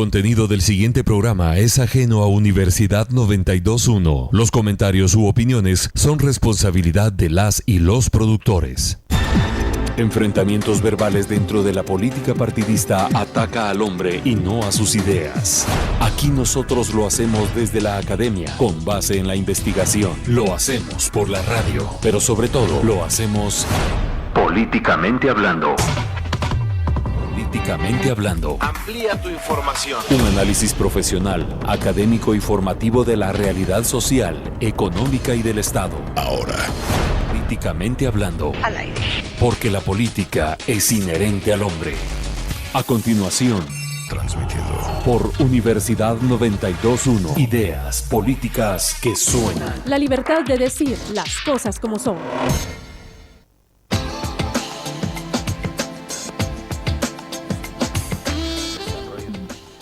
Contenido del siguiente programa es ajeno a Universidad 92.1. Los comentarios u opiniones son responsabilidad de las y los productores. Enfrentamientos verbales dentro de la política partidista ataca al hombre y no a sus ideas. Aquí nosotros lo hacemos desde la academia, con base en la investigación. Lo hacemos por la radio, pero sobre todo lo hacemos políticamente hablando. Políticamente hablando. Amplía tu información. Un análisis profesional, académico y formativo de la realidad social, económica y del Estado. Ahora, políticamente hablando. Al aire. Porque la política es inherente al hombre. A continuación, transmitiendo por Universidad 92.1. Ideas políticas que suenan. La libertad de decir las cosas como son.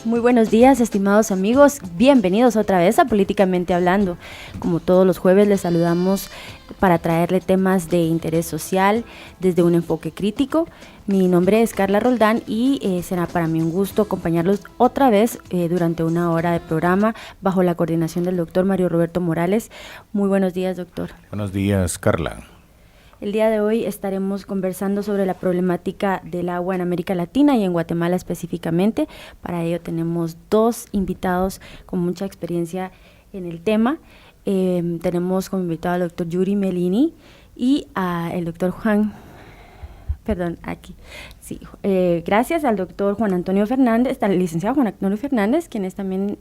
Muy buenos días, estimados amigos. Bienvenidos otra vez a Políticamente Hablando. Como todos los jueves, les saludamos para traerle temas de interés social desde un enfoque crítico. Mi nombre es Carla Roldán y será para mí un gusto acompañarlos otra vez durante una hora de programa bajo la coordinación del doctor Mario Roberto Morales. Muy buenos días, doctor. Buenos días, Carla. El día de hoy estaremos conversando sobre la problemática del agua en América Latina y en Guatemala específicamente. Para ello tenemos dos invitados con mucha experiencia en el tema. Tenemos como invitado al doctor Yuri Melini y al doctor gracias al doctor Juan Antonio Fernández, al licenciado Juan Antonio Fernández, quien es también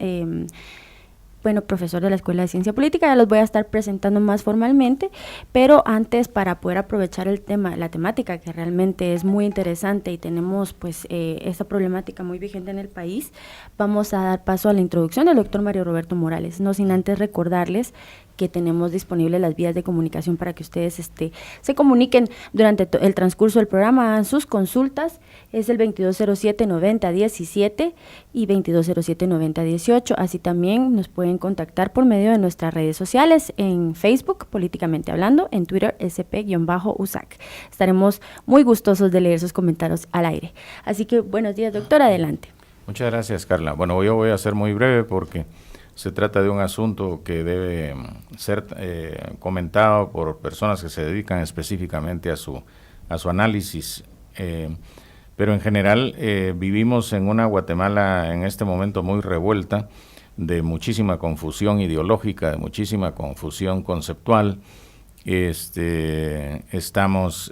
profesor de la Escuela de Ciencia Política. Ya los voy a estar presentando más formalmente, pero antes, para poder aprovechar la temática que realmente es muy interesante y tenemos esta problemática muy vigente en el país, vamos a dar paso a la introducción del doctor Mario Roberto Morales, no sin antes recordarles que tenemos disponibles las vías de comunicación para que ustedes se comuniquen durante el transcurso del programa, hagan sus consultas. Es el 2207-9017 y 2207-9018. Así también nos pueden contactar por medio de nuestras redes sociales, en Facebook, Políticamente Hablando, en Twitter, SP-USAC. Estaremos muy gustosos de leer sus comentarios al aire. Así que, buenos días, doctor, adelante. Muchas gracias, Carla. Bueno, yo voy a ser muy breve porque se trata de un asunto que debe ser comentado por personas que se dedican específicamente a su análisis. Pero en general vivimos en una Guatemala en este momento muy revuelta, de muchísima confusión ideológica, de muchísima confusión conceptual. Estamos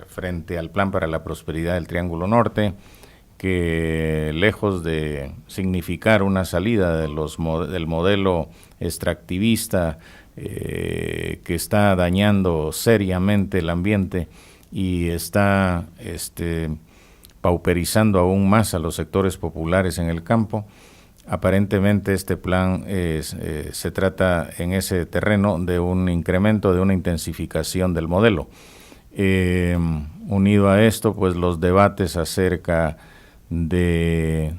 frente al Plan para la Prosperidad del Triángulo Norte, que lejos de significar una salida del modelo extractivista que está dañando seriamente el ambiente y está pauperizando aún más a los sectores populares en el campo, aparentemente este plan se trata en ese terreno de un incremento, de una intensificación del modelo. Unido a esto, pues los debates acerca de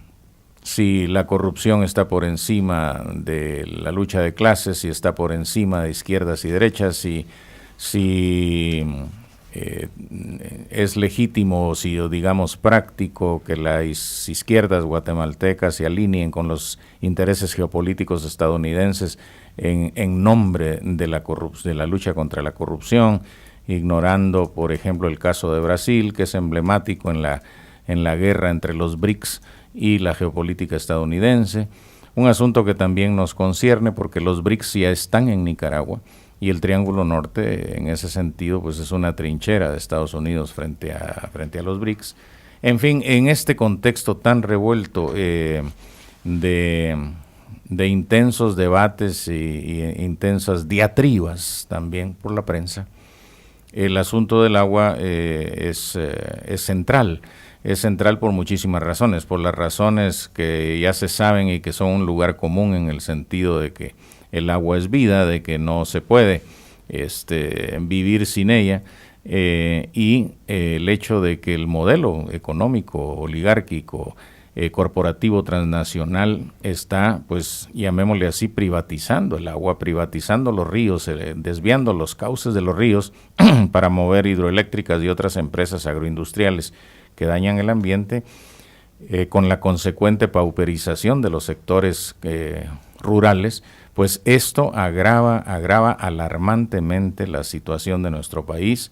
si la corrupción está por encima de la lucha de clases, si está por encima de izquierdas y derechas, si es legítimo, si digamos práctico, que las izquierdas guatemaltecas se alineen con los intereses geopolíticos estadounidenses en nombre de la lucha contra la corrupción, ignorando, por ejemplo, el caso de Brasil, que es emblemático en la guerra entre los BRICS y la geopolítica estadounidense, un asunto que también nos concierne porque los BRICS ya están en Nicaragua y el Triángulo Norte en ese sentido pues es una trinchera de Estados Unidos frente a los BRICS. En fin, en este contexto tan revuelto de intensos debates y intensas diatribas también por la prensa, el asunto del agua es central. Es central por muchísimas razones, por las razones que ya se saben y que son un lugar común en el sentido de que el agua es vida, de que no se puede vivir sin ella, y el hecho de que el modelo económico, oligárquico, corporativo transnacional está, pues llamémosle así, privatizando el agua, privatizando los ríos, desviando los cauces de los ríos para mover hidroeléctricas y otras empresas agroindustriales que dañan el ambiente, con la consecuente pauperización de los sectores rurales, pues esto agrava alarmantemente la situación de nuestro país,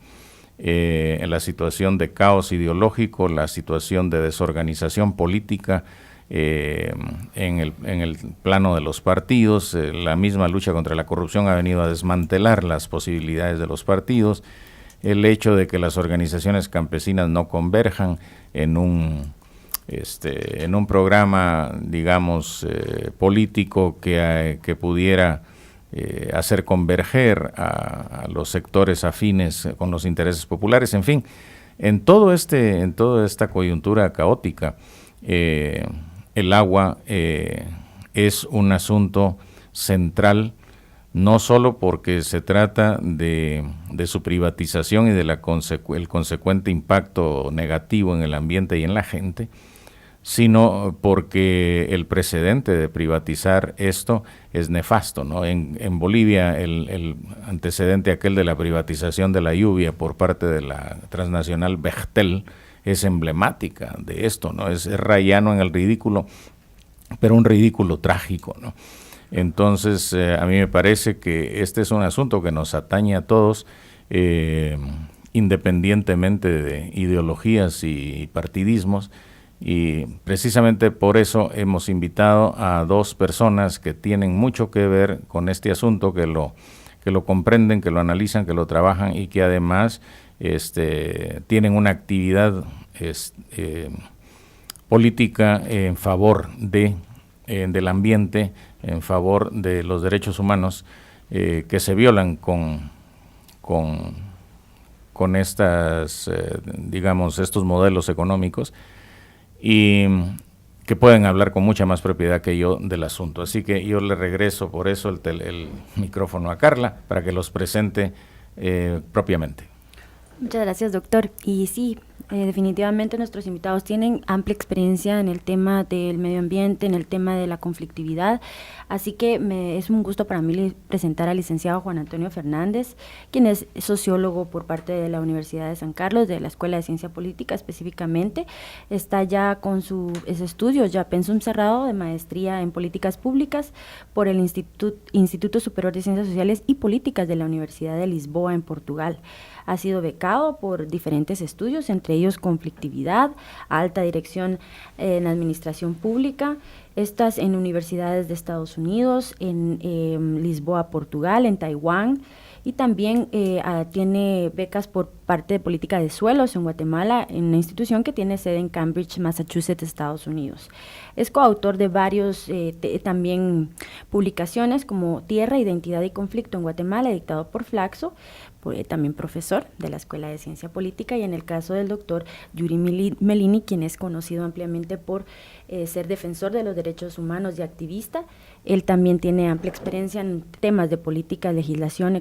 la situación de caos ideológico, la situación de desorganización política en el plano de los partidos. La misma lucha contra la corrupción ha venido a desmantelar las posibilidades de los partidos. El hecho de que las organizaciones campesinas no converjan en un programa, digamos, político que pudiera hacer converger a los sectores afines con los intereses populares, en fin, en toda esta coyuntura caótica, el agua es un asunto central, no solo porque se trata de su privatización y de el consecuente impacto negativo en el ambiente y en la gente, sino porque el precedente de privatizar esto es nefasto, ¿no? En Bolivia el antecedente aquel de la privatización de la lluvia por parte de la transnacional Bechtel es emblemática de esto, ¿no? Es rayano en el ridículo, pero un ridículo trágico, ¿no? Entonces, a mí me parece que este es un asunto que nos atañe a todos, independientemente de ideologías y partidismos, y precisamente por eso hemos invitado a dos personas que tienen mucho que ver con este asunto, que lo comprenden, que lo analizan, que lo trabajan y que además tienen una actividad política en favor del ambiente, en favor de los derechos humanos que se violan con estas, digamos, estos modelos económicos, y que pueden hablar con mucha más propiedad que yo del asunto. Así que yo le regreso por eso el micrófono a Carla para que los presente propiamente. Muchas gracias, doctor. Y sí, definitivamente nuestros invitados tienen amplia experiencia en el tema del medio ambiente, en el tema de la conflictividad, así que es un gusto para mí presentar al licenciado Juan Antonio Fernández, quien es sociólogo por parte de la Universidad de San Carlos, de la Escuela de Ciencia Política específicamente. Está ya con sus estudios, ya pensum cerrado de maestría en políticas públicas por el Instituto Superior de Ciencias Sociales y Políticas de la Universidad de Lisboa en Portugal. Ha sido becado por diferentes estudios, entre ellos conflictividad, alta dirección en administración pública, estas en universidades de Estados Unidos, en Lisboa, Portugal, en Taiwán, y también tiene becas por parte de política de suelos en Guatemala, en una institución que tiene sede en Cambridge, Massachusetts, Estados Unidos. Es coautor de varios también publicaciones como Tierra, Identidad y Conflicto en Guatemala, editado por Flaxo, también profesor de la Escuela de Ciencia Política, y en el caso del doctor Yuri Melini, quien es conocido ampliamente por ser defensor de los derechos humanos y activista. Él también tiene amplia experiencia en temas de política, legislación,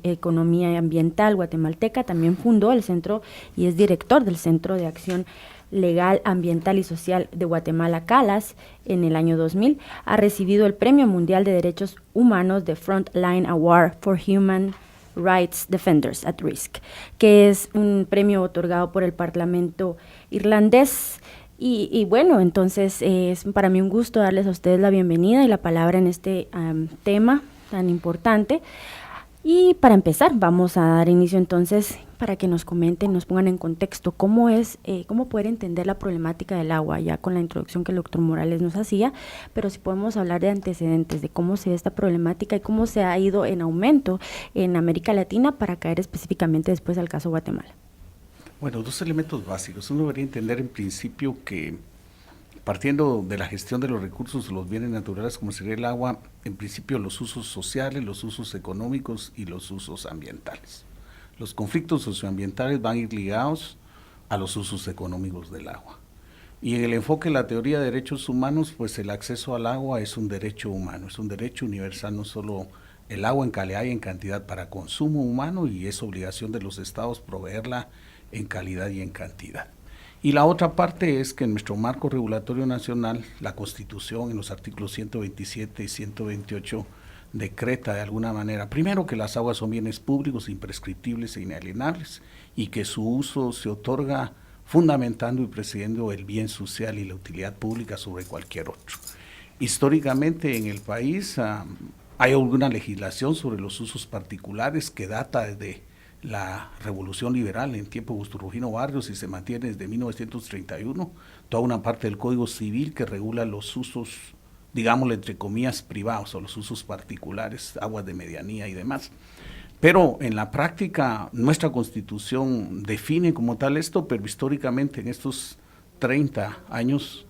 economía ambiental guatemalteca. También fundó el centro y es director del Centro de Acción Legal, Ambiental y Social de Guatemala, CALAS, en el año 2000. Ha recibido el Premio Mundial de Derechos Humanos de Frontline Award for Human Rights Defenders at Risk, que es un premio otorgado por el Parlamento irlandés. Y bueno, entonces es para mí un gusto darles a ustedes la bienvenida y la palabra en este tema tan importante. Y para empezar, vamos a dar inicio entonces para que nos comenten, nos pongan en contexto cómo poder entender la problemática del agua, ya con la introducción que el doctor Morales nos hacía, pero si podemos hablar de antecedentes, de cómo se ve esta problemática y cómo se ha ido en aumento en América Latina para caer específicamente después al caso Guatemala. Bueno, dos elementos básicos. Uno debería entender en principio que, partiendo de la gestión de los recursos, los bienes naturales como sería el agua, en principio los usos sociales, los usos económicos y los usos ambientales. Los conflictos socioambientales van a ir ligados a los usos económicos del agua. Y en el enfoque de la teoría de derechos humanos, pues el acceso al agua es un derecho humano, es un derecho universal, no solo el agua en calidad y en cantidad para consumo humano, y es obligación de los estados proveerla en calidad y en cantidad. Y la otra parte es que en nuestro marco regulatorio nacional, la Constitución en los artículos 127 y 128 decreta de alguna manera, primero, que las aguas son bienes públicos, imprescriptibles e inalienables, y que su uso se otorga fundamentando y presidiendo el bien social y la utilidad pública sobre cualquier otro. Históricamente en el país hay alguna legislación sobre los usos particulares que data desde la Revolución Liberal en tiempo de Augusto Rufino Barrios y se mantiene desde 1931, toda una parte del Código Civil que regula los usos, digámosle entre comillas, privados o los usos particulares, aguas de medianía y demás. Pero en la práctica nuestra Constitución define como tal esto, pero históricamente en estos 30 años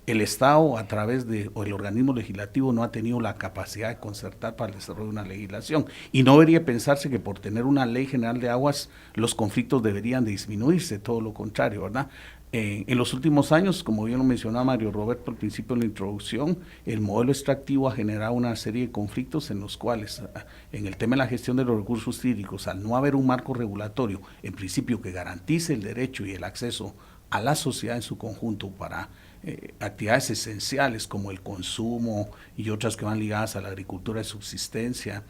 el Estado a través de, o el organismo legislativo no ha tenido la capacidad de concertar para el desarrollo de una legislación. Y no debería pensarse que por tener una ley general de aguas los conflictos deberían de disminuirse, todo lo contrario, ¿verdad? En los últimos años, como bien lo mencionaba Mario Roberto al principio de la introducción, el modelo extractivo ha generado una serie de conflictos en los cuales, en el tema de la gestión de los recursos hídricos, al no haber un marco regulatorio, en principio que garantice el derecho y el acceso a la sociedad en su conjunto para actividades esenciales como el consumo y otras que van ligadas a la agricultura de subsistencia,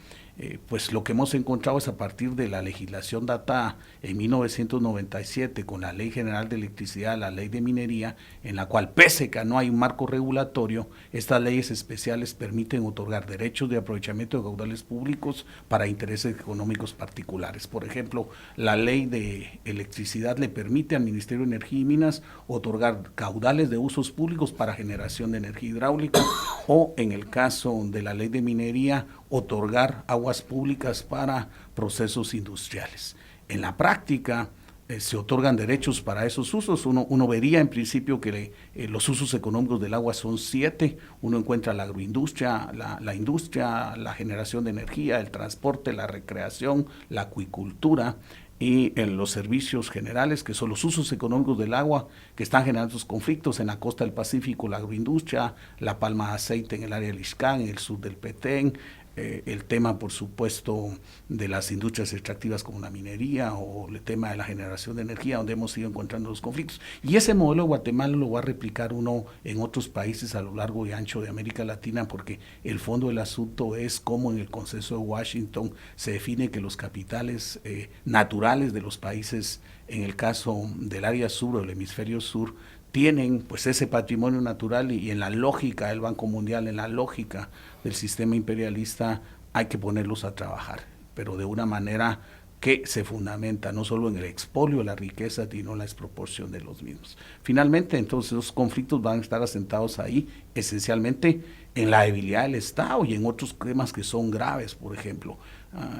pues lo que hemos encontrado es a partir de la legislación datada en 1997 con la Ley General de Electricidad, la Ley de Minería, en la cual pese que no hay un marco regulatorio, estas leyes especiales permiten otorgar derechos de aprovechamiento de caudales públicos para intereses económicos particulares. Por ejemplo, la Ley de Electricidad le permite al Ministerio de Energía y Minas otorgar caudales de usos públicos para generación de energía hidráulica o, en el caso de la Ley de Minería, otorgar aguas públicas para procesos industriales. En la práctica se otorgan derechos para esos usos. Uno vería en principio que los usos económicos del agua son 7. Uno encuentra la agroindustria, la industria, la generación de energía, el transporte, la recreación, la acuicultura y en los servicios generales, que son los usos económicos del agua que están generando esos conflictos en la costa del Pacífico, la agroindustria, la palma de aceite en el área del Ixcán, en el sur del Petén, el tema, por supuesto, de las industrias extractivas como la minería o el tema de la generación de energía, donde hemos ido encontrando los conflictos. Y ese modelo de Guatemala lo va a replicar uno en otros países a lo largo y ancho de América Latina, porque el fondo del asunto es cómo en el Consenso de Washington se define que los capitales naturales de los países, en el caso del área sur o del hemisferio sur, tienen pues ese patrimonio natural y en la lógica del Banco Mundial, en la lógica del sistema imperialista, hay que ponerlos a trabajar, pero de una manera que se fundamenta no solo en el expolio de la riqueza, sino en la desproporción de los mismos. Finalmente, entonces, los conflictos van a estar asentados ahí, esencialmente en la debilidad del Estado y en otros temas que son graves. Por ejemplo,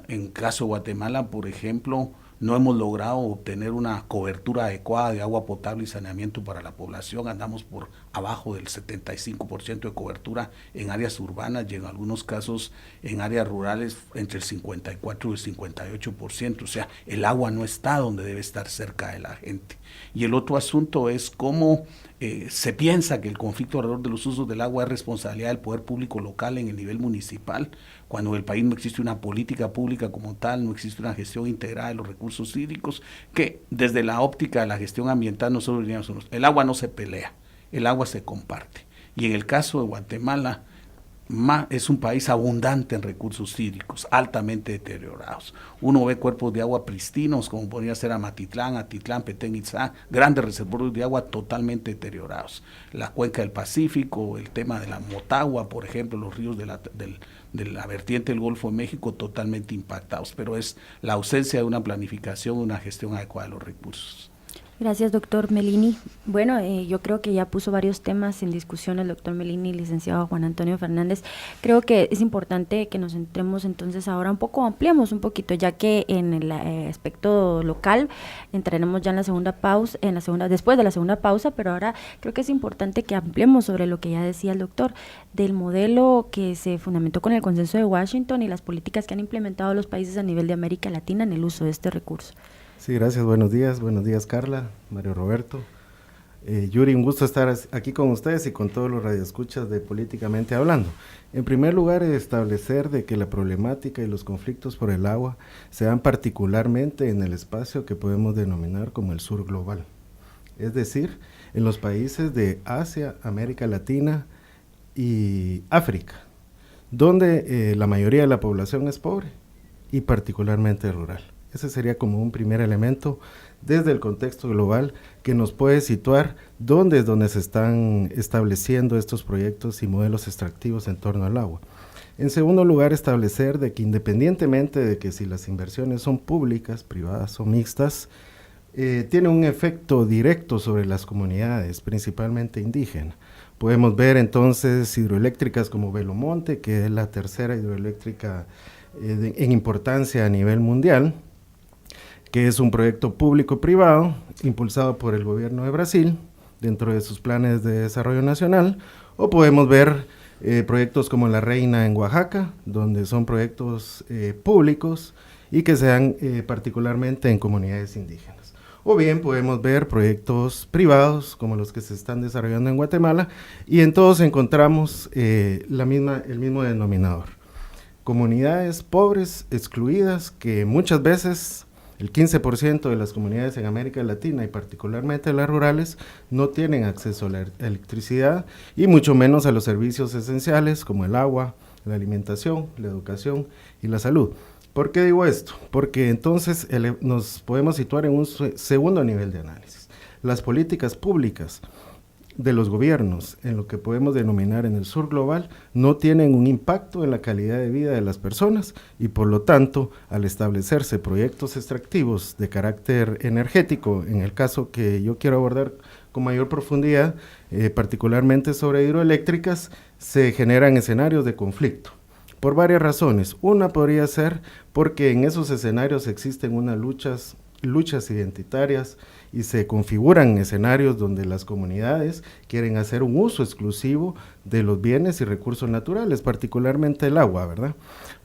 en caso de Guatemala, por ejemplo, no hemos logrado obtener una cobertura adecuada de agua potable y saneamiento para la población. Andamos por abajo del 75% de cobertura en áreas urbanas y en algunos casos en áreas rurales entre el 54 y el 58%. O sea, el agua no está donde debe estar, cerca de la gente. Y el otro asunto es cómo se piensa que el conflicto alrededor de los usos del agua es responsabilidad del poder público local en el nivel municipal, cuando en el país no existe una política pública como tal, no existe una gestión integrada de los recursos hídricos, que desde la óptica de la gestión ambiental nosotros diríamos, el agua no se pelea, el agua se comparte. Y en el caso de Guatemala, es un país abundante en recursos hídricos, altamente deteriorados. Uno ve cuerpos de agua pristinos, como podría ser Amatitlán, Atitlán, Petén, Itzá, grandes reservorios de agua totalmente deteriorados. La cuenca del Pacífico, el tema de la Motagua, por ejemplo, los ríos de la vertiente del Golfo de México totalmente impactados, pero es la ausencia de una planificación, una gestión adecuada de los recursos. Gracias, doctor Melini. Bueno, yo creo que ya puso varios temas en discusión el doctor Melini, licenciado Juan Antonio Fernández. Creo que es importante que nos centremos entonces ahora un poco, ampliemos un poquito, ya que en el aspecto local entraremos ya en la segunda pausa, después de la segunda pausa, pero ahora creo que es importante que ampliemos sobre lo que ya decía el doctor, del modelo que se fundamentó con el Consenso de Washington y las políticas que han implementado los países a nivel de América Latina en el uso de este recurso. Sí, gracias, buenos días Carla, Mario Roberto. Yuri, un gusto estar aquí con ustedes y con todos los radioescuchas de Políticamente Hablando. En primer lugar, establecer de que la problemática y los conflictos por el agua se dan particularmente en el espacio que podemos denominar como el sur global, es decir, en los países de Asia, América Latina y África, donde la mayoría de la población es pobre y particularmente rural. Ese sería como un primer elemento desde el contexto global que nos puede situar dónde es donde se están estableciendo estos proyectos y modelos extractivos en torno al agua. En segundo lugar, establecer de que independientemente de que si las inversiones son públicas, privadas o mixtas, tiene un efecto directo sobre las comunidades, principalmente indígenas. Podemos ver entonces hidroeléctricas como Belomonte, que es la tercera hidroeléctrica en importancia a nivel mundial, que es un proyecto público-privado impulsado por el gobierno de Brasil dentro de sus planes de desarrollo nacional, o podemos ver proyectos como La Reina en Oaxaca, donde son proyectos públicos y que se dan particularmente en comunidades indígenas. O bien podemos ver proyectos privados como los que se están desarrollando en Guatemala, y en todos encontramos el mismo denominador. Comunidades pobres, excluidas, que muchas veces el 15% de las comunidades en América Latina y particularmente las rurales no tienen acceso a la electricidad y mucho menos a los servicios esenciales como el agua, la alimentación, la educación y la salud. ¿Por qué digo esto? Porque entonces nos podemos situar en un segundo nivel de análisis. Las políticas públicas de los gobiernos, en lo que podemos denominar en el sur global, no tienen un impacto en la calidad de vida de las personas y por lo tanto, al establecerse proyectos extractivos de carácter energético, en el caso que yo quiero abordar con mayor profundidad, particularmente sobre hidroeléctricas, se generan escenarios de conflicto. Por varias razones. Una podría ser porque en esos escenarios existen unas luchas identitarias y se configuran escenarios donde las comunidades quieren hacer un uso exclusivo de los bienes y recursos naturales, particularmente el agua, ¿verdad?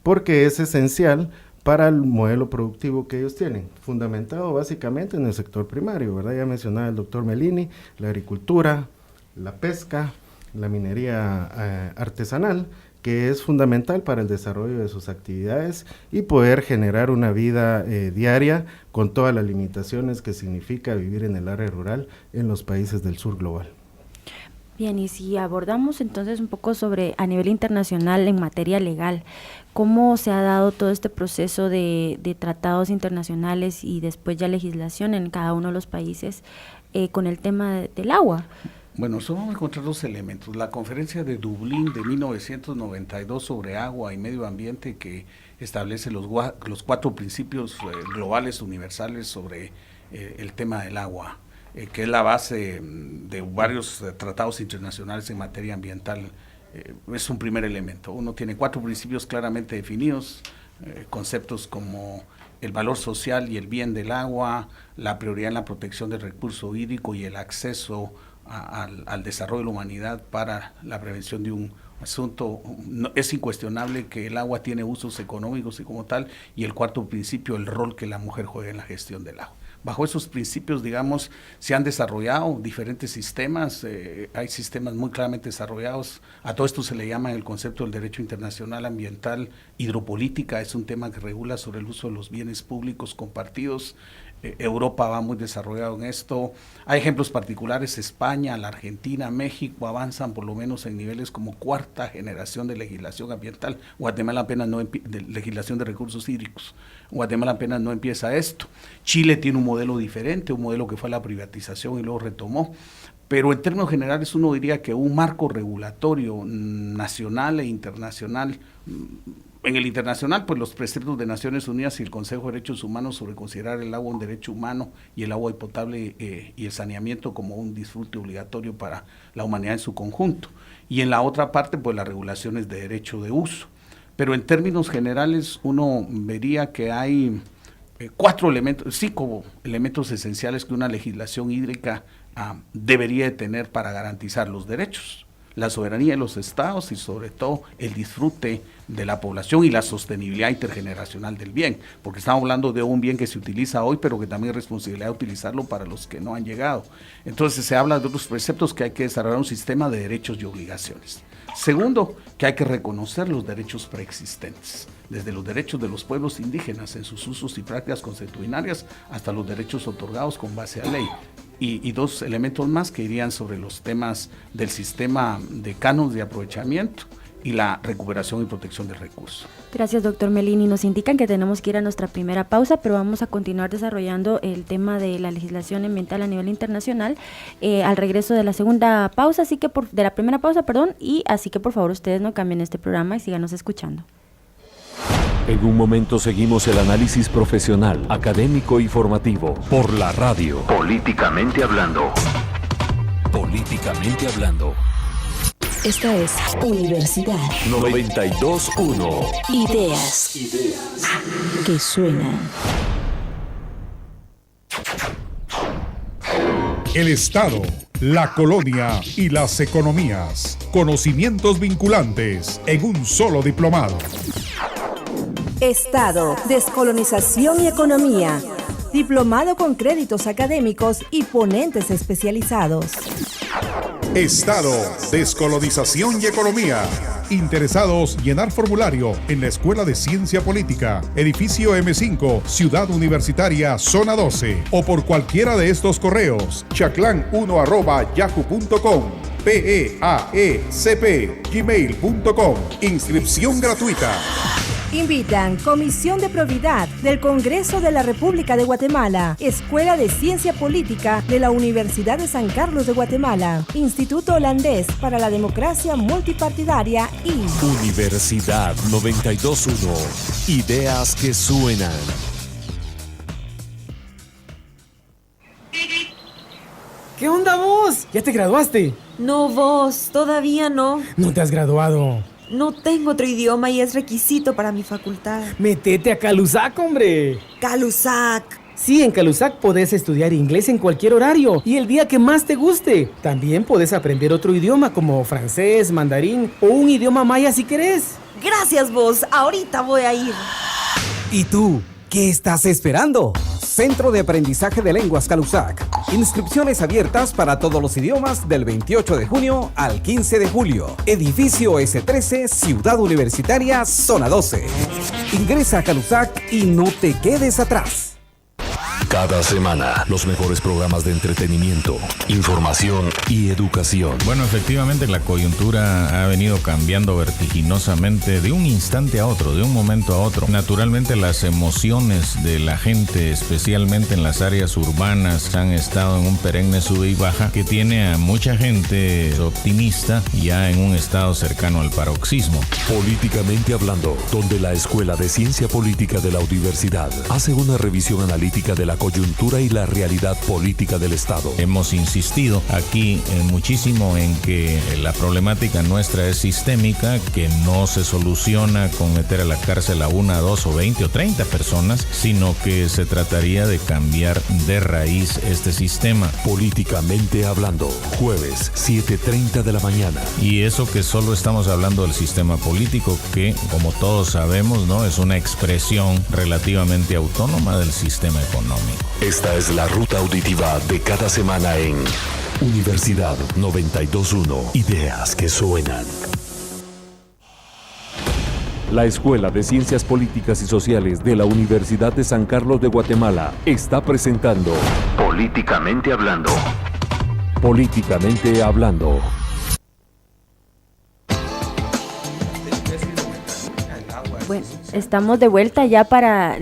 Porque es esencial para el modelo productivo que ellos tienen, fundamentado básicamente en el sector primario, ¿verdad? Ya mencionaba el doctor Melini, la agricultura, la pesca, la minería artesanal, que es fundamental para el desarrollo de sus actividades y poder generar una vida diaria con todas las limitaciones que significa vivir en el área rural en los países del sur global. Bien, y si abordamos entonces un poco sobre a nivel internacional en materia legal, ¿cómo se ha dado todo este proceso de tratados internacionales y después ya legislación en cada uno de los países con el tema del agua? Bueno, solo vamos a encontrar dos elementos. La conferencia de Dublín de 1992 sobre agua y medio ambiente, que establece los 4 principios globales universales sobre el tema del agua, que es la base de varios tratados internacionales en materia ambiental. Es un primer elemento. Uno tiene 4 principios claramente definidos, conceptos como el valor social y el bien del agua, la prioridad en la protección del recurso hídrico y el acceso al desarrollo de la humanidad para la prevención de un asunto. Es incuestionable que el agua tiene usos económicos y como tal, y el 4º principio, el rol que la mujer juega en la gestión del agua. Bajo esos principios, digamos, se han desarrollado diferentes sistemas, hay sistemas muy claramente desarrollados. A todo esto se le llama el concepto del derecho internacional ambiental. Hidropolítica es un tema que regula sobre el uso de los bienes públicos compartidos. Europa va muy desarrollado en esto. Hay ejemplos particulares: España, la Argentina, México avanzan por lo menos en niveles como 4ª generación de legislación ambiental. Guatemala apenas de legislación de recursos hídricos. Guatemala apenas no empieza esto. Chile tiene un modelo diferente, un modelo que fue la privatización y luego retomó. Pero en términos generales uno diría que un marco regulatorio nacional e internacional. En el internacional, pues los preceptos de Naciones Unidas y el Consejo de Derechos Humanos sobre considerar el agua un derecho humano y el agua potable y el saneamiento como un disfrute obligatorio para la humanidad en su conjunto. Y en la otra parte, pues las regulaciones de derecho de uso. Pero en términos generales uno vería que hay 4 elementos, 5 elementos esenciales que una legislación hídrica debería de tener para garantizar los derechos: la soberanía de los estados y sobre todo el disfrute de la población y la sostenibilidad intergeneracional del bien, porque estamos hablando de un bien que se utiliza hoy, pero que también es responsabilidad de utilizarlo para los que no han llegado. Entonces se habla de otros preceptos, que hay que desarrollar un sistema de derechos y obligaciones. Segundo, que hay que reconocer los derechos preexistentes, desde los derechos de los pueblos indígenas en sus usos y prácticas consuetudinarias hasta los derechos otorgados con base a ley. Y 2 elementos más que irían sobre los temas del sistema de cánones de aprovechamiento, y la recuperación y protección del recurso. Gracias, doctor Melini. Nos indican que tenemos que ir a nuestra primera pausa, pero vamos a continuar desarrollando el tema de la legislación ambiental a nivel internacional al regreso de la segunda pausa, de la primera pausa, y así que por favor ustedes no cambien este programa y síganos escuchando. En un momento seguimos el análisis profesional, académico y formativo por la radio. Políticamente hablando. Políticamente hablando. Esta es Universidad 92.1. Ideas que suenan. El Estado, la colonia y las economías. Conocimientos vinculantes en un solo diplomado. Estado, descolonización y economía. Diplomado con créditos académicos y ponentes especializados. Estado, descolonización y economía. Interesados, llenar formulario en la Escuela de Ciencia Política, edificio M5, Ciudad Universitaria, Zona 12, o por cualquiera de estos correos: chaclan1@yahoo.com, peaecp@gmail.com. Inscripción gratuita. Invitan Comisión de Probidad del Congreso de la República de Guatemala, Escuela de Ciencia Política de la Universidad de San Carlos de Guatemala, Instituto Holandés para la Democracia Multipartidaria y Universidad 92.1. Ideas que suenan. ¿Qué onda vos? ¿Ya te graduaste? No vos, todavía no. No te has graduado. No tengo otro idioma y es requisito para mi facultad. Métete a Calusac, hombre. ¡Calusac! Sí, en Calusac podés estudiar inglés en cualquier horario y el día que más te guste. También podés aprender otro idioma como francés, mandarín o un idioma maya si querés. Gracias vos, ahorita voy a ir. ¿Y tú? ¿Qué estás esperando? Centro de Aprendizaje de Lenguas Calusac. Inscripciones abiertas para todos los idiomas del 28 de junio al 15 de julio. Edificio S13, Ciudad Universitaria, Zona 12. Ingresa a Calusac y no te quedes atrás. Cada semana, los mejores programas de entretenimiento, información y educación. Bueno, efectivamente la coyuntura ha venido cambiando vertiginosamente de un instante a otro, de un momento a otro. Naturalmente las emociones de la gente, especialmente en las áreas urbanas, han estado en un perenne sube y baja que tiene a mucha gente optimista ya en un estado cercano al paroxismo. Políticamente hablando, donde la Escuela de Ciencia Política de la Universidad hace una revisión analítica de la coyuntura y la realidad política del Estado. Hemos insistido aquí muchísimo en que la problemática nuestra es sistémica, que no se soluciona con meter a la cárcel a 1, 2 o 20 o 30 personas, sino que se trataría de cambiar de raíz este sistema. Políticamente hablando, jueves 7:30 de la mañana. Y eso que solo estamos hablando del sistema político, que como todos sabemos, ¿no?, es una expresión relativamente autónoma del sistema económico. Esta es la ruta auditiva de cada semana en Universidad 92.1. Ideas que suenan. La Escuela de Ciencias Políticas y Sociales de la Universidad de San Carlos de Guatemala está presentando Políticamente hablando. Políticamente hablando. Bueno, estamos de vuelta ya para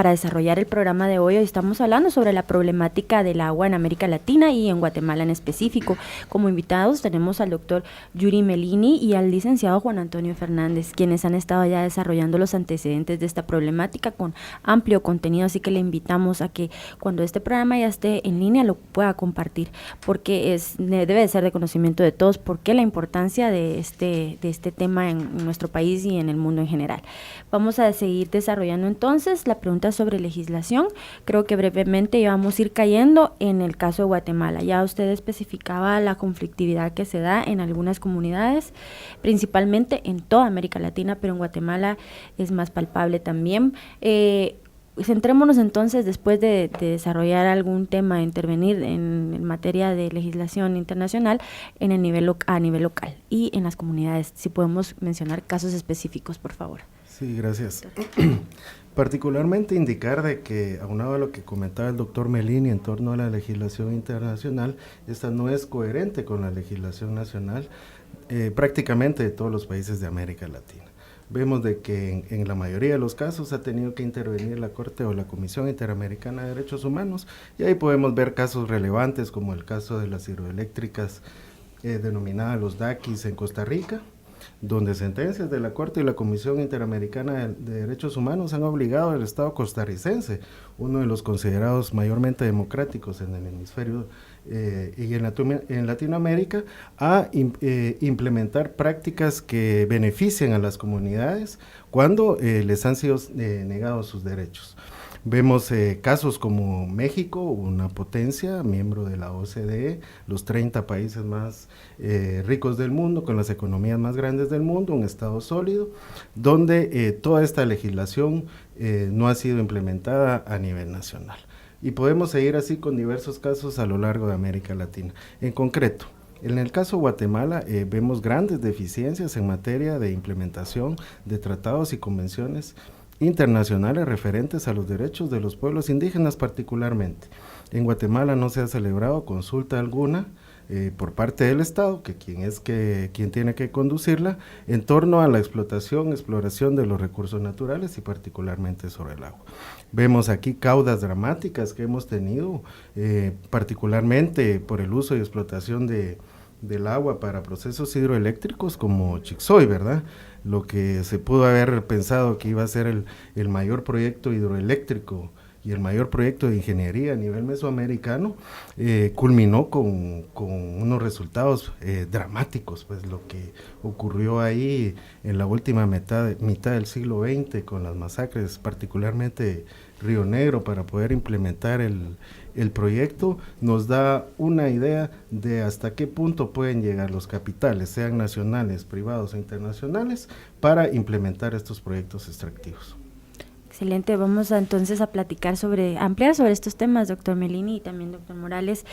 desarrollar el programa de hoy. Hoy estamos hablando sobre la problemática del agua en América Latina y en Guatemala en específico. Como invitados tenemos al doctor Yuri Melini y al licenciado Juan Antonio Fernández, quienes han estado ya desarrollando los antecedentes de esta problemática con amplio contenido, así que le invitamos a que cuando este programa ya esté en línea lo pueda compartir, porque debe de ser de conocimiento de todos por qué la importancia de este tema en nuestro país y en el mundo en general. Vamos a seguir desarrollando entonces la pregunta sobre legislación. Creo que brevemente vamos a ir cayendo en el caso de Guatemala. Ya usted especificaba la conflictividad que se da en algunas comunidades, principalmente en toda América Latina, pero en Guatemala es más palpable también. Centrémonos entonces, después de desarrollar algún tema, de intervenir en materia de legislación internacional a nivel local y en las comunidades. Si podemos mencionar casos específicos, por favor. Sí, gracias. Particularmente indicar de que, aunado a lo que comentaba el doctor Melini en torno a la legislación internacional, esta no es coherente con la legislación nacional, prácticamente de todos los países de América Latina. Vemos de que en la mayoría de los casos ha tenido que intervenir la Corte o la Comisión Interamericana de Derechos Humanos, y ahí podemos ver casos relevantes como el caso de las hidroeléctricas denominadas los DACIS en Costa Rica, donde sentencias de la Corte y la Comisión Interamericana de Derechos Humanos han obligado al Estado costarricense, uno de los considerados mayormente democráticos en el hemisferio y en Latinoamérica, a implementar prácticas que beneficien a las comunidades cuando les han sido negados sus derechos. Vemos casos como México, una potencia, miembro de la OCDE, los 30 países más ricos del mundo, con las economías más grandes del mundo, un Estado sólido, donde toda esta legislación no ha sido implementada a nivel nacional. Y podemos seguir así con diversos casos a lo largo de América Latina. En concreto, en el caso de Guatemala vemos grandes deficiencias en materia de implementación de tratados y convenciones internacionales referentes a los derechos de los pueblos indígenas particularmente. En Guatemala no se ha celebrado consulta alguna por parte del Estado, que quien tiene que conducirla, en torno a la exploración de los recursos naturales y particularmente sobre el agua. Vemos aquí caudas dramáticas que hemos tenido, particularmente por el uso y explotación del agua para procesos hidroeléctricos como Chixoy, ¿verdad? Lo que se pudo haber pensado que iba a ser el mayor proyecto hidroeléctrico y el mayor proyecto de ingeniería a nivel mesoamericano, culminó con unos resultados dramáticos, pues lo que ocurrió ahí en la última mitad del siglo XX con las masacres, particularmente Río Negro, para poder implementar el proyecto, nos da una idea de hasta qué punto pueden llegar los capitales, sean nacionales, privados o internacionales, para implementar estos proyectos extractivos. Excelente, vamos entonces a platicar ampliar sobre estos temas, doctor Melini y también doctor Morales.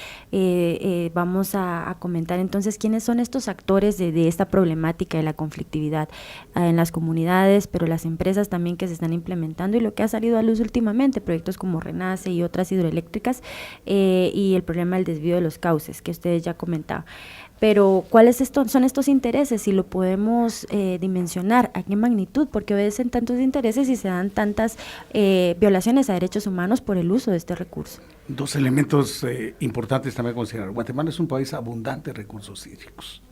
Vamos a comentar entonces quiénes son estos actores de esta problemática de la conflictividad en las comunidades, pero las empresas también que se están implementando y lo que ha salido a luz últimamente, proyectos como Renace y otras hidroeléctricas, y el problema del desvío de los cauces que ustedes ya comentaban. Pero ¿cuáles son estos intereses? Si lo podemos dimensionar, ¿a qué magnitud? Porque obedecen tantos intereses y se dan tantas violaciones a derechos humanos por el uso de este recurso. Dos elementos importantes también a considerar. Guatemala es un país abundante de recursos hídricos.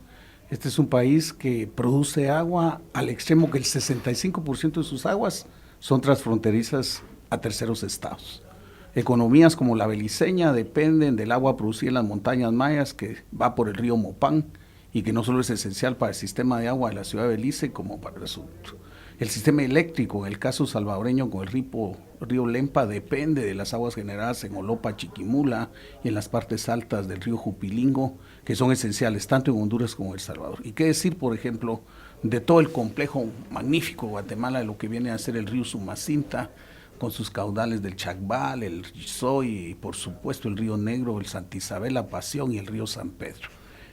Este es un país que produce agua al extremo que el 65% de sus aguas son transfronterizas a terceros estados. Economías como la beliceña dependen del agua producida en las montañas mayas que va por el río Mopán y que no solo es esencial para el sistema de agua de la ciudad de Belice como para el sistema eléctrico. En el caso salvadoreño con el río Lempa depende de las aguas generadas en Olopa, Chiquimula y en las partes altas del río Jupilingo, que son esenciales tanto en Honduras como en El Salvador. Y qué decir, por ejemplo, de todo el complejo magnífico de Guatemala, de lo que viene a ser el río Sumacinta, con sus caudales del Chacbal, el Rizoy y por supuesto el río Negro, el Santa Isabel, la Pasión y el río San Pedro.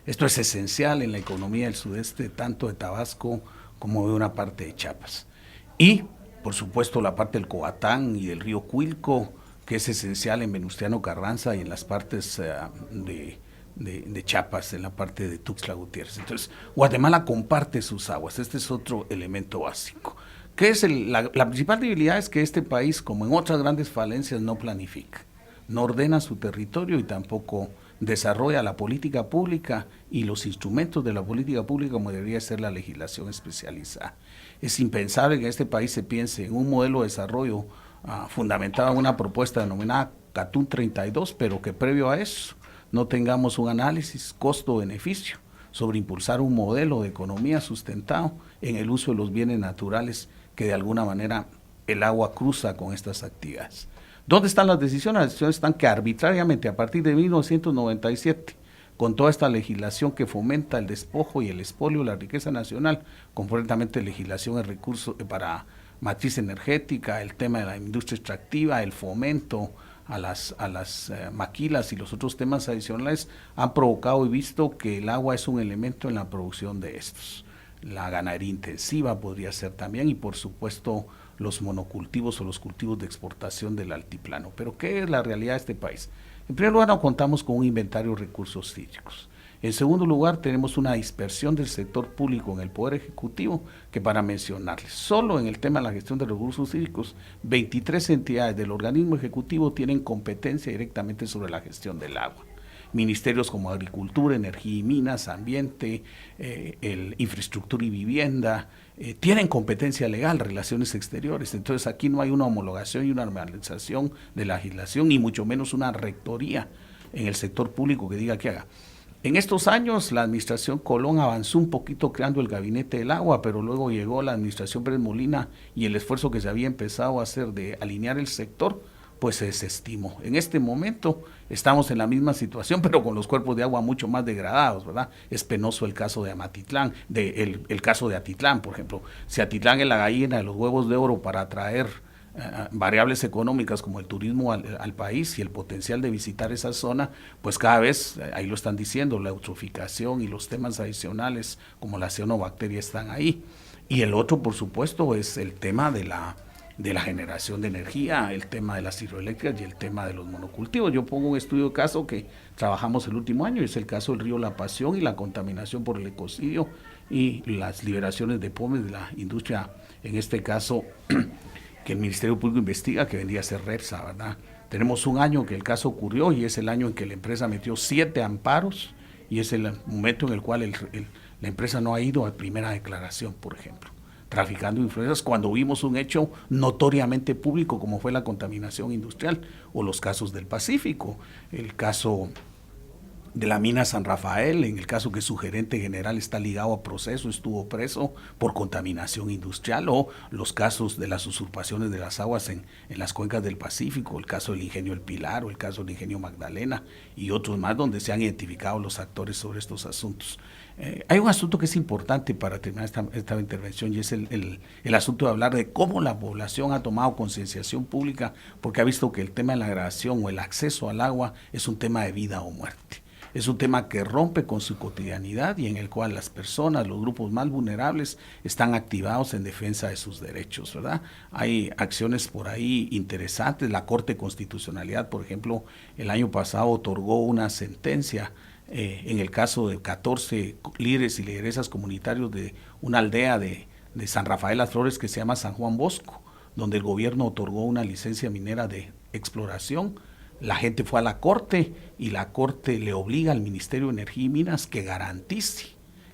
Esto es esencial en la economía del sudeste, tanto de Tabasco como de una parte de Chiapas. Y por supuesto la parte del Coatán y del río Cuilco, que es esencial en Venustiano Carranza y en las partes de Chiapas, en la parte de Tuxtla Gutiérrez. Entonces, Guatemala comparte sus aguas, este es otro elemento básico. ¿Qué es la principal debilidad? Es que este país, como en otras grandes falencias, no planifica, no ordena su territorio y tampoco desarrolla la política pública y los instrumentos de la política pública como debería ser la legislación especializada. Es impensable que en este país se piense en un modelo de desarrollo fundamentado en una propuesta denominada CATUN 32, pero que previo a eso no tengamos un análisis costo-beneficio sobre impulsar un modelo de economía sustentado en el uso de los bienes naturales que de alguna manera el agua cruza con estas actividades. ¿Dónde están las decisiones? Las decisiones están que arbitrariamente a partir de 1997, con toda esta legislación que fomenta el despojo y el expolio de la riqueza nacional, concretamente legislación de recursos para matriz energética, el tema de la industria extractiva, el fomento a las maquilas y los otros temas adicionales, han provocado y visto que el agua es un elemento en la producción de estos. La ganadería intensiva podría ser también y por supuesto los monocultivos o los cultivos de exportación del altiplano. Pero ¿qué es la realidad de este país? En primer lugar, no contamos con un inventario de recursos hídricos. En segundo lugar, tenemos una dispersión del sector público en el Poder Ejecutivo, que para mencionarles, solo en el tema de la gestión de recursos hídricos, 23 entidades del organismo ejecutivo tienen competencia directamente sobre la gestión del agua. Ministerios como Agricultura, Energía y Minas, Ambiente, Infraestructura y Vivienda, tienen competencia legal, relaciones exteriores. Entonces aquí no hay una homologación y una normalización de la legislación, ni mucho menos una rectoría en el sector público que diga que haga. En estos años la administración Colón avanzó un poquito creando el gabinete del agua, pero luego llegó la administración Pérez Molina y el esfuerzo que se había empezado a hacer de alinear el sector, pues se desestimó. En este momento estamos en la misma situación, pero con los cuerpos de agua mucho más degradados, ¿verdad? Es penoso el caso de Amatitlán, el caso de Atitlán, por ejemplo. Si Atitlán es la gallina de los huevos de oro para atraer variables económicas como el turismo al país y el potencial de visitar esa zona, pues cada vez, ahí lo están diciendo, la eutroficación y los temas adicionales como la cianobacteria están ahí. Y el otro, por supuesto, es el tema de la generación de energía, el tema de las hidroeléctricas y el tema de los monocultivos. Yo pongo un estudio de caso que trabajamos el último año, es el caso del río La Pasión y la contaminación por el ecocidio y las liberaciones de pomes de la industria, en este caso que el Ministerio Público investiga, que vendría a ser Repsa, ¿verdad? Tenemos un año que el caso ocurrió y es el año en que la empresa metió 7 amparos y es el momento en el cual la empresa no ha ido a primera declaración, por ejemplo, traficando influencias, cuando vimos un hecho notoriamente público como fue la contaminación industrial o los casos del Pacífico, el caso de la mina San Rafael, en el caso que su gerente general está ligado a proceso, estuvo preso por contaminación industrial, o los casos de las usurpaciones de las aguas en las cuencas del Pacífico, el caso del ingenio El Pilar o el caso del ingenio Magdalena y otros más donde se han identificado los actores sobre estos asuntos. Hay un asunto que es importante para terminar esta intervención y es el asunto de hablar de cómo la población ha tomado concienciación pública porque ha visto que el tema de la gradación o el acceso al agua es un tema de vida o muerte. Es un tema que rompe con su cotidianidad y en el cual las personas, los grupos más vulnerables, están activados en defensa de sus derechos, ¿verdad? Hay acciones por ahí interesantes. La Corte de Constitucionalidad, por ejemplo, el año pasado otorgó una sentencia en el caso de 14 líderes y lideresas comunitarios de una aldea de San Rafael Las Flores que se llama San Juan Bosco, donde el gobierno otorgó una licencia minera de exploración. La gente fue a la Corte y la Corte le obliga al Ministerio de Energía y Minas que garantice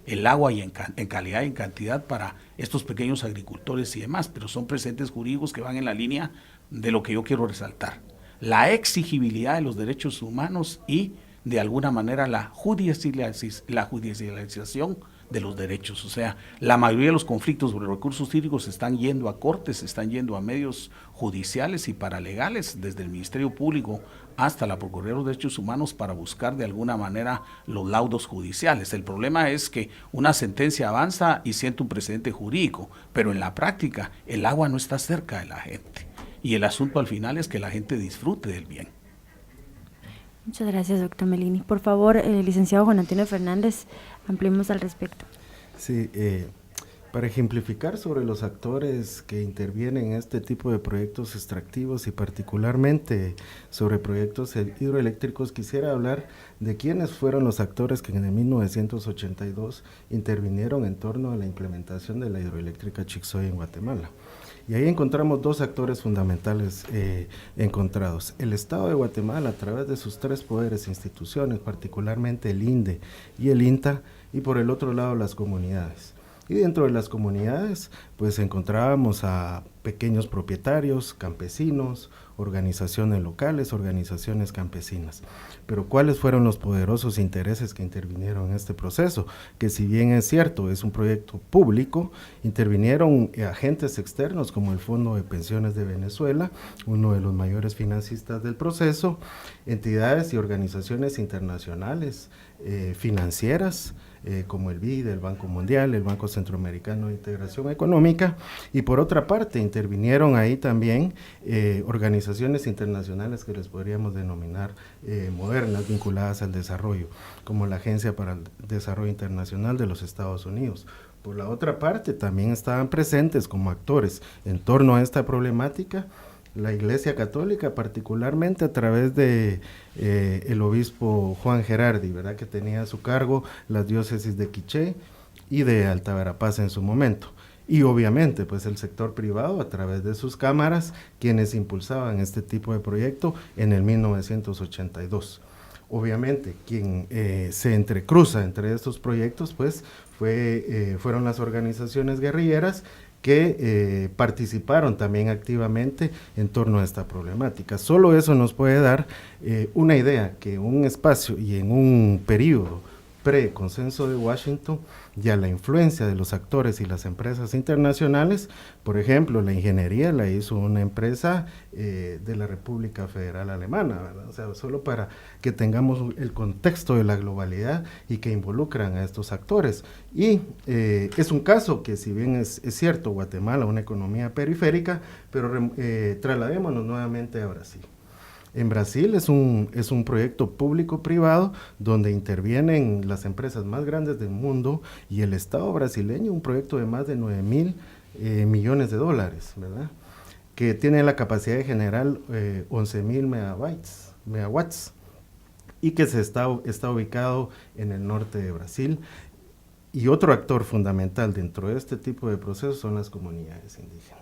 el agua y en calidad y en cantidad para estos pequeños agricultores y demás, pero son precedentes jurídicos que van en la línea de lo que yo quiero resaltar. La exigibilidad de los derechos humanos y de alguna manera la judicialización de los derechos. O sea, la mayoría de los conflictos sobre recursos hídricos se están yendo a cortes, se están yendo a medios judiciales y paralegales, desde el Ministerio Público hasta la Procuraduría de los Derechos Humanos para buscar de alguna manera los laudos judiciales. El problema es que una sentencia avanza y siente un precedente jurídico, pero en la práctica el agua no está cerca de la gente y el asunto al final es que la gente disfrute del bien. Muchas gracias, doctor Melini. Por favor, licenciado Juan Antonio Fernández, ampliemos al respecto. Sí, para ejemplificar sobre los actores que intervienen en este tipo de proyectos extractivos y particularmente sobre proyectos hidroeléctricos, quisiera hablar de quiénes fueron los actores que en el 1982 intervinieron en torno a la implementación de la hidroeléctrica Chixoy en Guatemala. Y ahí encontramos dos actores fundamentales encontrados. El Estado de Guatemala, a través de sus 3 poderes e instituciones, particularmente el INDE y el INTA, y por el otro lado las comunidades. Y dentro de las comunidades, pues encontrábamos a pequeños propietarios, campesinos, organizaciones locales, organizaciones campesinas. Pero ¿cuáles fueron los poderosos intereses que intervinieron en este proceso? Que si bien es cierto, es un proyecto público, intervinieron agentes externos como el Fondo de Pensiones de Venezuela, uno de los mayores financistas del proceso, entidades y organizaciones internacionales financieras, como el BID, el Banco Mundial, el Banco Centroamericano de Integración Económica, y por otra parte intervinieron ahí también organizaciones internacionales que les podríamos denominar modernas, vinculadas al desarrollo, como la Agencia para el Desarrollo Internacional de los Estados Unidos. Por la otra parte también estaban presentes como actores en torno a esta problemática la Iglesia Católica, particularmente a través de el obispo Juan Gerardi, ¿verdad?, que tenía a su cargo las diócesis de Quiché y de Alta Verapaz en su momento. Y obviamente pues el sector privado a través de sus cámaras, quienes impulsaban este tipo de proyecto en el 1982. Obviamente quien se entrecruza entre estos proyectos pues fueron las organizaciones guerrilleras que participaron también activamente en torno a esta problemática. Solo eso nos puede dar una idea que en un espacio y en un periodo pre-consenso de Washington, ya la influencia de los actores y las empresas internacionales, por ejemplo, la ingeniería la hizo una empresa de la República Federal Alemana, ¿verdad? O sea, solo para que tengamos el contexto de la globalidad y que involucran a estos actores. Y es un caso que, si bien es cierto, Guatemala, una economía periférica, pero trasladémonos nuevamente a Brasil. En Brasil es un proyecto público-privado donde intervienen las empresas más grandes del mundo y el Estado brasileño, un proyecto de más de 9,000 millones de dólares, ¿verdad?, que tiene la capacidad de generar 11,000 megawatts y que está ubicado en el norte de Brasil. Y otro actor fundamental dentro de este tipo de procesos son las comunidades indígenas.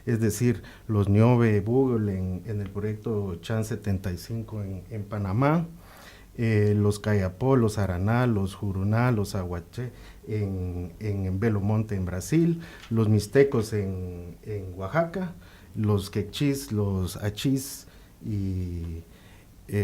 Es decir, los Ñobe Bugle en el proyecto Chan 75 en Panamá, los Cayapó, los Araná, los Juruná, los Aguaché en Belo Monte en Brasil, los Mixtecos en Oaxaca, los Quechís, los Achís y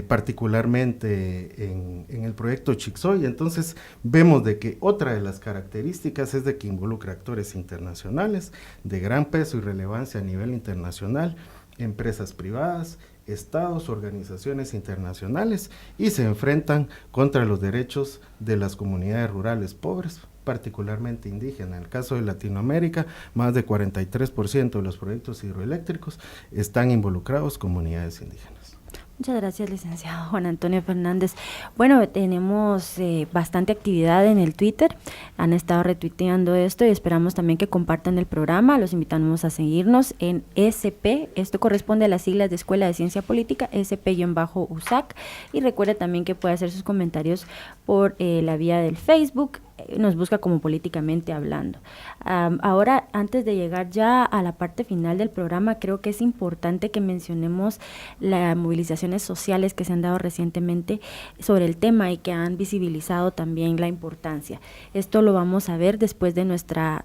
particularmente en el proyecto Chicxoy. Entonces vemos de que otra de las características es de que involucra actores internacionales de gran peso y relevancia a nivel internacional, empresas privadas, estados, organizaciones internacionales, y se enfrentan contra los derechos de las comunidades rurales pobres, particularmente indígenas. En el caso de Latinoamérica, más de 43% de los proyectos hidroeléctricos están involucrados comunidades indígenas. Muchas gracias, licenciado Juan Antonio Fernández. Bueno, tenemos bastante actividad en el Twitter, han estado retuiteando esto y esperamos también que compartan el programa. Los invitamos a seguirnos en SP, esto corresponde a las siglas de Escuela de Ciencia Política, SP-USAC, y recuerde también que puede hacer sus comentarios por la vía del Facebook. Nos busca como Políticamente Hablando. Ahora, antes de llegar ya a la parte final del programa, creo que es importante que mencionemos las movilizaciones sociales que se han dado recientemente sobre el tema y que han visibilizado también la importancia. Esto lo vamos a ver después de nuestra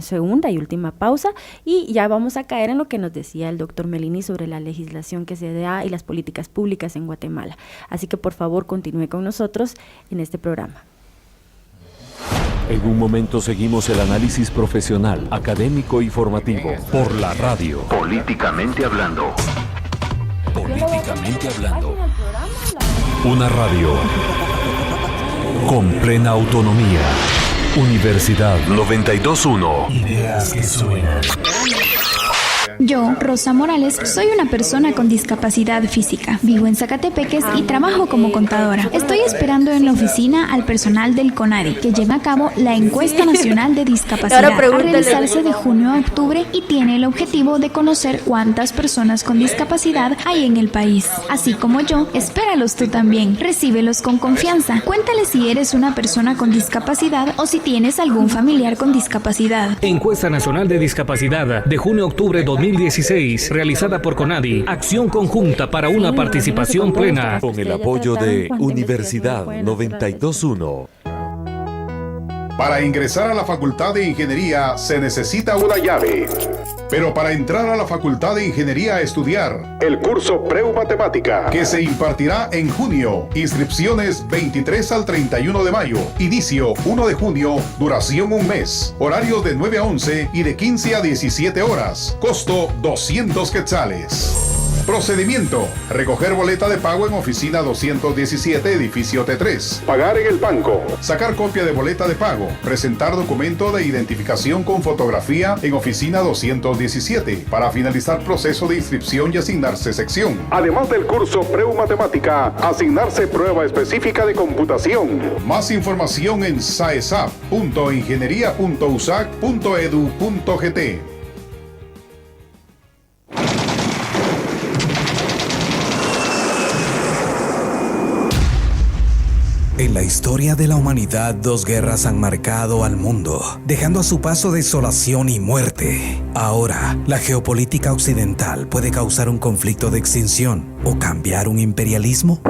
segunda y última pausa, y ya vamos a caer en lo que nos decía el doctor Melini sobre la legislación que se da y las políticas públicas en Guatemala. Así que por favor continúe con nosotros en este programa. En un momento seguimos el análisis profesional, académico y formativo por la radio. Políticamente Hablando. Políticamente Hablando. Una radio con plena autonomía. Universidad 92.1. Ideas que suenan. Yo, Rosa Morales, soy una persona con discapacidad física. Vivo en Zacatepeques y trabajo como contadora. Estoy esperando en la oficina al personal del CONADI, que lleva a cabo la encuesta nacional de discapacidad a realizarse de junio a octubre y tiene el objetivo de conocer cuántas personas con discapacidad hay en el país. Así como yo, espéralos tú también. Recíbelos con confianza. Cuéntale si eres una persona con discapacidad o si tienes algún familiar con discapacidad. Encuesta Nacional de Discapacidad de junio a octubre 2016, realizada por CONADI, acción conjunta para una participación plena. Con el apoyo de Universidad 92.1. Para ingresar a la Facultad de Ingeniería se necesita una llave. Pero para entrar a la Facultad de Ingeniería a estudiar el curso Preu Matemática, que se impartirá en junio. Inscripciones 23 al 31 de mayo. Inicio 1 de junio. Duración 1 mes. Horarios de 9 a 11 y de 15 a 17 horas. Costo 200 quetzales. Procedimiento: recoger boleta de pago en oficina 217, edificio T3. Pagar en el banco. Sacar copia de boleta de pago. Presentar documento de identificación con fotografía en oficina 217. Para finalizar proceso de inscripción y asignarse sección. Además del curso Preu Matemática, asignarse prueba específica de computación. Más información en saesap.ingenieria.usac.edu.gt. En la historia de la humanidad, 2 guerras han marcado al mundo, dejando a su paso desolación y muerte. Ahora, la geopolítica occidental puede causar un conflicto de extinción o cambiar un imperialismo.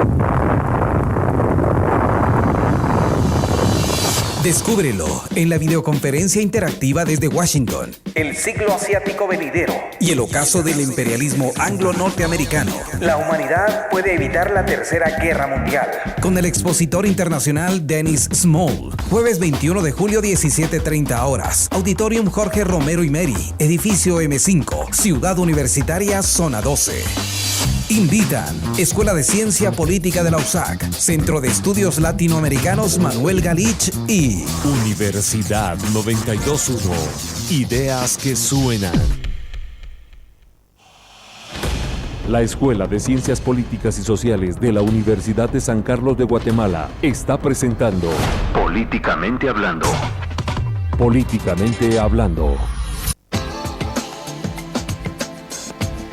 Descúbrelo en la videoconferencia interactiva desde Washington. El siglo asiático venidero y el ocaso del imperialismo anglo-norteamericano. La humanidad puede evitar la Tercera Guerra Mundial. Con el expositor internacional Dennis Small. Jueves 21 de julio, 17:30 horas. Auditorium Jorge Romero y Meri. Edificio M5. Ciudad Universitaria, Zona 12. Invitan Escuela de Ciencia Política de la USAC, Centro de Estudios Latinoamericanos Manuel Galich y Universidad 921. Ideas que suenan. La Escuela de Ciencias Políticas y Sociales de la Universidad de San Carlos de Guatemala está presentando Políticamente Hablando. Políticamente Hablando.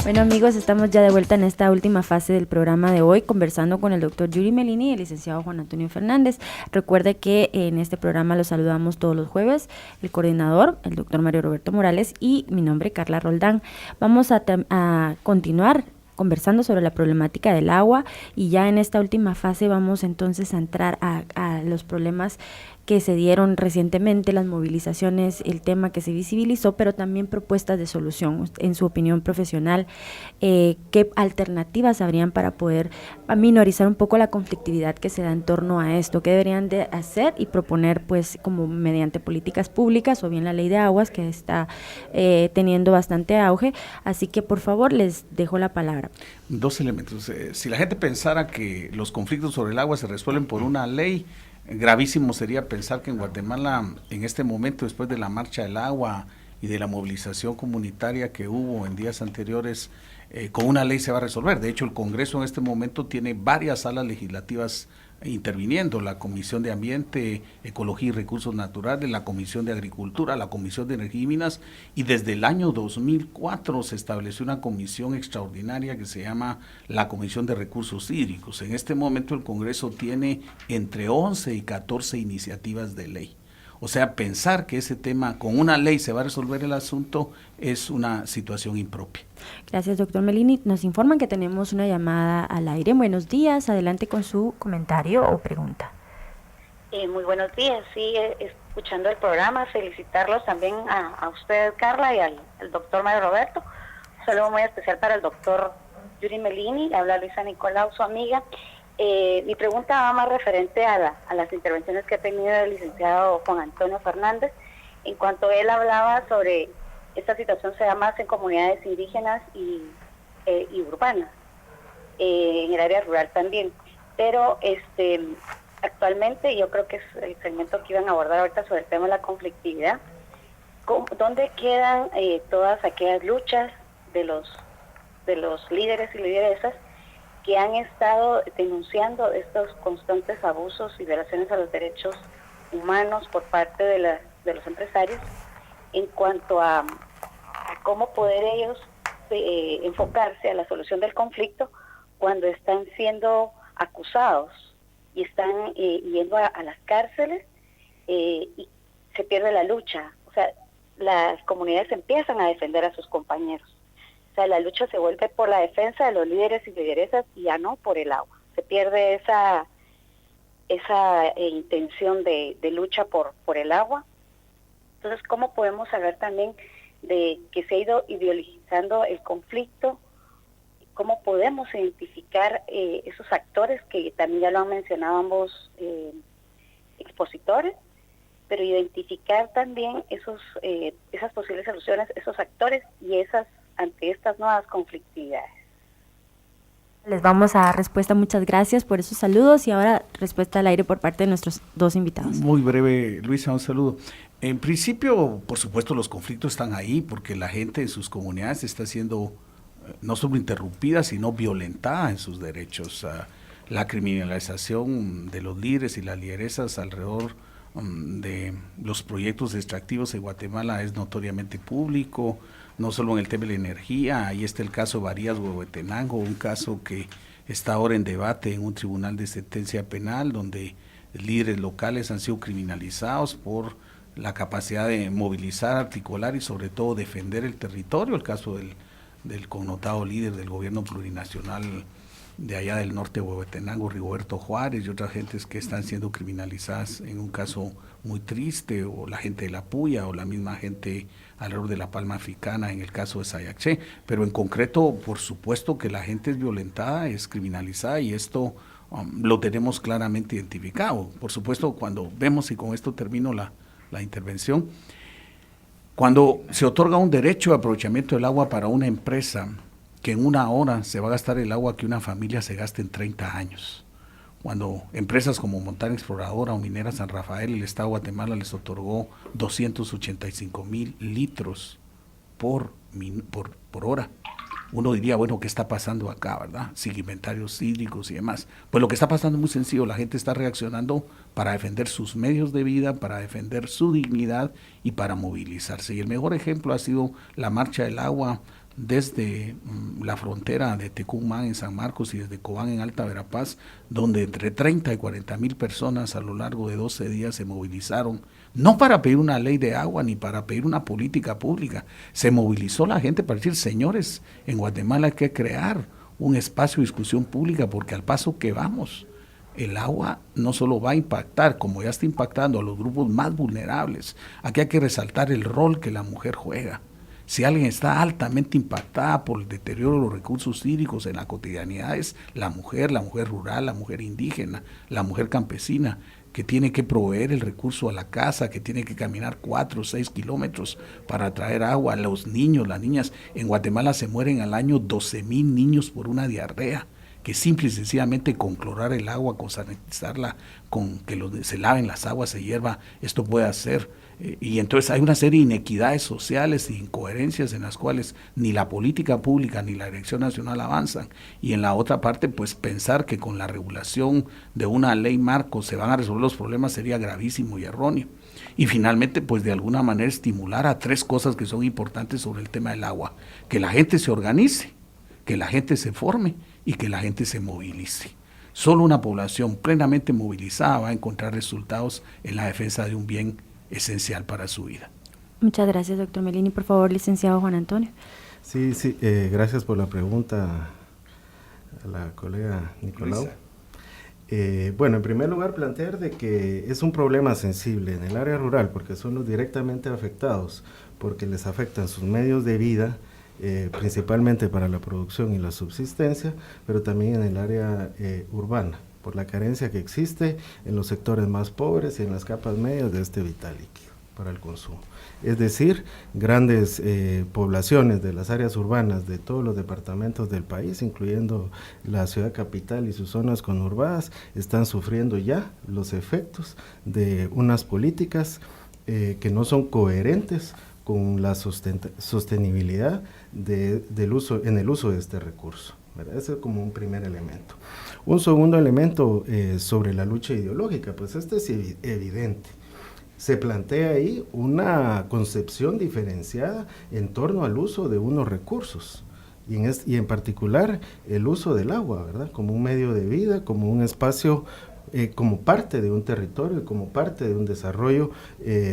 Bueno amigos, estamos ya de vuelta en esta última fase del programa de hoy, conversando con el doctor Yuri Melini y el licenciado Juan Antonio Fernández. Recuerde que en este programa los saludamos todos los jueves, el coordinador, el doctor Mario Roberto Morales, y mi nombre, Carla Roldán. Vamos a continuar conversando sobre la problemática del agua, y ya en esta última fase vamos entonces a entrar a los problemas que se dieron recientemente, las movilizaciones, el tema que se visibilizó, pero también propuestas de solución. En su opinión profesional, ¿qué alternativas habrían para poder minorizar un poco la conflictividad que se da en torno a esto? ¿Qué deberían de hacer y proponer, pues, como mediante políticas públicas o bien la ley de aguas, que está teniendo bastante auge? Así que, por favor, les dejo la palabra. 2 elementos. Si la gente pensara que los conflictos sobre el agua se resuelven por una ley, gravísimo sería pensar que en Guatemala, en este momento, después de la marcha del agua y de la movilización comunitaria que hubo en días anteriores, con una ley se va a resolver. De hecho, el Congreso en este momento tiene varias salas legislativas interviniendo: la Comisión de Ambiente, Ecología y Recursos Naturales, la Comisión de Agricultura, la Comisión de Energía y Minas, y desde el año 2004 se estableció una comisión extraordinaria que se llama la Comisión de Recursos Hídricos. En este momento el Congreso tiene entre 11 y 14 iniciativas de ley. O sea, pensar que ese tema con una ley se va a resolver el asunto es una situación impropia. Gracias, doctor Melini. Nos informan que tenemos una llamada al aire. Buenos días, adelante con su comentario o pregunta. Muy buenos días, sí, escuchando el programa, felicitarlos también a usted, Carla, y al doctor Mario Roberto. Un saludo muy especial para el doctor Yuri Melini, habla Luisa Nicolau, su amiga. Mi pregunta va más referente a las intervenciones que ha tenido el licenciado Juan Antonio Fernández, en cuanto él hablaba sobre esta situación se da más en comunidades indígenas y urbanas, en el área rural también, pero actualmente yo creo que es el segmento que iban a abordar ahorita sobre el tema de la conflictividad. ¿Dónde quedan todas aquellas luchas de los líderes y lideresas que han estado denunciando estos constantes abusos y violaciones a los derechos humanos por parte de los empresarios, en cuanto a cómo poder ellos enfocarse a la solución del conflicto cuando están siendo acusados y están yendo a las cárceles y se pierde la lucha? O sea, las comunidades empiezan a defender a sus compañeros. O sea, la lucha se vuelve por la defensa de los líderes y lideresas y ya no por el agua. Se pierde esa intención de lucha por el agua. Entonces, ¿cómo podemos hablar también de que se ha ido ideologizando el conflicto? ¿Cómo podemos identificar esos actores que también ya lo han mencionado ambos expositores? Pero identificar también esas posibles soluciones, esos actores y ante estas nuevas conflictividades. Les vamos a dar respuesta. Muchas gracias por esos saludos, y ahora respuesta al aire por parte de nuestros 2 invitados. Muy breve, Luisa, un saludo. En principio, por supuesto, los conflictos están ahí porque la gente en sus comunidades está siendo no solo interrumpida, sino violentada en sus derechos. La criminalización de los líderes y las lideresas alrededor de los proyectos extractivos en Guatemala es notoriamente público, no solo en el tema de la energía. Ahí está el caso Varías Huehuetenango, un caso que está ahora en debate en un tribunal de sentencia penal, donde líderes locales han sido criminalizados por la capacidad de movilizar, articular y sobre todo defender el territorio. El caso del connotado líder del gobierno plurinacional de allá del norte de Huehuetenango, Rigoberto Juárez, y otras gentes que están siendo criminalizadas en un caso muy triste, o la gente de La Puya, o la misma gente alrededor de la Palma Africana en el caso de Sayaché. Pero en concreto, por supuesto que la gente es violentada, es criminalizada, y esto lo tenemos claramente identificado. Por supuesto, cuando vemos, y con esto termino la intervención, cuando se otorga un derecho de aprovechamiento del agua para una empresa, que en 1 hora se va a gastar el agua que una familia se gasta en 30 años. Cuando empresas como Montana Exploradora o Minera San Rafael, el Estado de Guatemala les otorgó 285,000 litros por hora. Uno diría, bueno, ¿qué está pasando acá, verdad? Sin inventarios hídricos y demás. Pues lo que está pasando es muy sencillo, la gente está reaccionando para defender sus medios de vida, para defender su dignidad y para movilizarse. Y el mejor ejemplo ha sido la Marcha del Agua desde la frontera de Tecumán en San Marcos y desde Cobán en Alta Verapaz, donde entre 30 y 40,000 personas a lo largo de 12 días se movilizaron, no para pedir una ley de agua ni para pedir una política pública. Se movilizó la gente para decir, señores, en Guatemala hay que crear un espacio de discusión pública, porque al paso que vamos, el agua no solo va a impactar, como ya está impactando, a los grupos más vulnerables. Aquí hay que resaltar el rol que la mujer juega. Si alguien está altamente impactada por el deterioro de los recursos hídricos en la cotidianidad, es la mujer rural, la mujer indígena, la mujer campesina, que tiene que proveer el recurso a la casa, que tiene que caminar 4 o 6 kilómetros para traer agua. Los niños, las niñas, en Guatemala se mueren al año 12,000 niños por una diarrea, que simple y sencillamente con clorar el agua, con sanitizarla, con que se laven las aguas, se hierva, esto puede hacer. Y entonces hay una serie de inequidades sociales e incoherencias en las cuales ni la política pública ni la Dirección Nacional avanzan. Y en la otra parte, pues pensar que con la regulación de una ley marco se van a resolver los problemas sería gravísimo y erróneo. Y finalmente, pues de alguna manera estimular a 3 cosas que son importantes sobre el tema del agua: que la gente se organice, que la gente se forme y que la gente se movilice. Solo una población plenamente movilizada va a encontrar resultados en la defensa de un bien esencial para su vida. Muchas gracias, doctor Melini. Por favor, licenciado Juan Antonio. Sí, gracias por la pregunta a la colega Nicolau. Bueno, en primer lugar, plantear de que es un problema sensible en el área rural, porque son los directamente afectados, porque les afectan sus medios de vida, principalmente para la producción y la subsistencia, pero también en el área urbana, por la carencia que existe en los sectores más pobres y en las capas medias de este vital líquido para el consumo. Es decir, grandes poblaciones de las áreas urbanas de todos los departamentos del país, incluyendo la ciudad capital y sus zonas conurbadas, están sufriendo ya los efectos de unas políticas que no son coherentes con la sostenibilidad del uso, en el uso de este recurso, ¿verdad? Ese es como un primer elemento. Un segundo elemento sobre la lucha ideológica, pues este es evidente. Se plantea ahí una concepción diferenciada en torno al uso de unos recursos, y en particular el uso del agua, ¿verdad? Como un medio de vida, como un espacio, como parte de un territorio y como parte de un desarrollo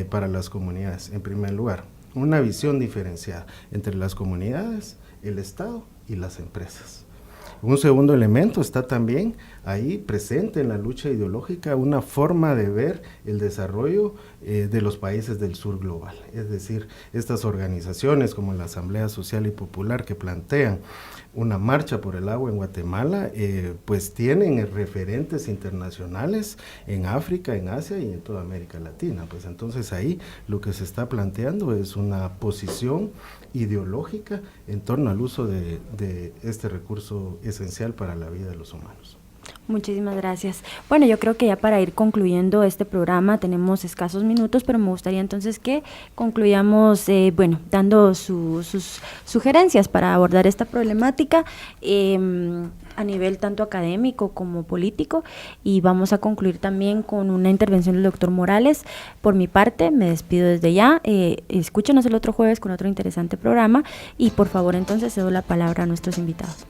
para las comunidades. En primer lugar, una visión diferenciada entre las comunidades, el Estado y las empresas. Un segundo elemento está también ahí presente en la lucha ideológica, una forma de ver el desarrollo de los países del sur global. Es decir, estas organizaciones como la Asamblea Social y Popular que plantean una marcha por el agua en Guatemala, pues tienen referentes internacionales en África, en Asia y en toda América Latina. Pues entonces ahí lo que se está planteando es una posición ideológica en torno al uso de este recurso esencial para la vida de los humanos. Muchísimas gracias. Bueno, yo creo que ya para ir concluyendo este programa tenemos escasos minutos, pero me gustaría entonces que concluyamos, dando sus sugerencias para abordar esta problemática a nivel tanto académico como político, y vamos a concluir también con una intervención del doctor Morales. Por mi parte, me despido desde ya. Escúchenos el otro jueves con otro interesante programa, y por favor entonces cedo la palabra a nuestros invitados.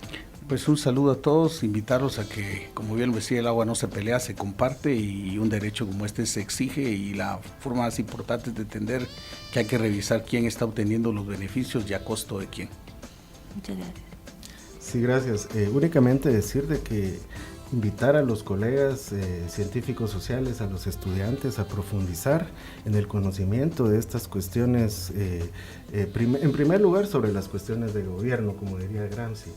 Pues un saludo a todos, invitarlos a que, como bien lo decía, el agua no se pelea, se comparte, y un derecho como este se exige, y la forma más importante es de entender que hay que revisar quién está obteniendo los beneficios y a costo de quién. Muchas gracias. Sí, gracias. Únicamente decir de que invitar a los colegas científicos sociales, a los estudiantes a profundizar en el conocimiento de estas cuestiones, en primer lugar sobre las cuestiones de gobierno, como diría Gramsci.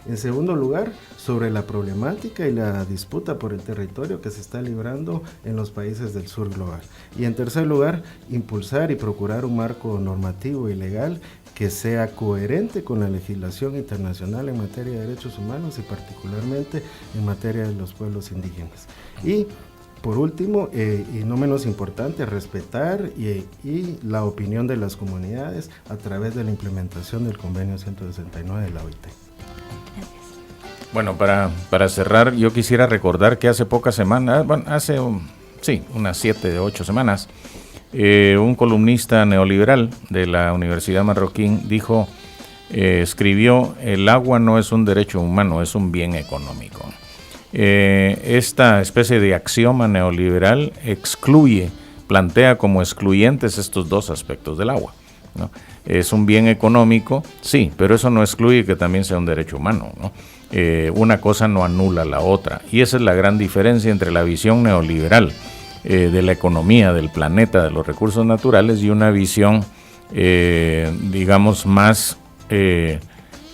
En segundo lugar, sobre la problemática y la disputa por el territorio que se está librando en los países del sur global. Y en tercer lugar, impulsar y procurar un marco normativo y legal que sea coherente con la legislación internacional en materia de derechos humanos y particularmente en materia de los pueblos indígenas. Y por último, y no menos importante, respetar y la opinión de las comunidades a través de la implementación del convenio 169 de la OIT. Bueno, para cerrar, yo quisiera recordar que hace pocas semanas, bueno, unas 7 o 8 semanas, un columnista neoliberal de la Universidad Marroquín escribió: el agua no es un derecho humano, es un bien económico. Esta especie de axioma neoliberal plantea como excluyentes estos dos aspectos del agua, ¿no? Es un bien económico, sí, pero eso no excluye que también sea un derecho humano, ¿no? Una cosa no anula la otra, y esa es la gran diferencia entre la visión neoliberal de la economía, del planeta, de los recursos naturales, y una visión, digamos, más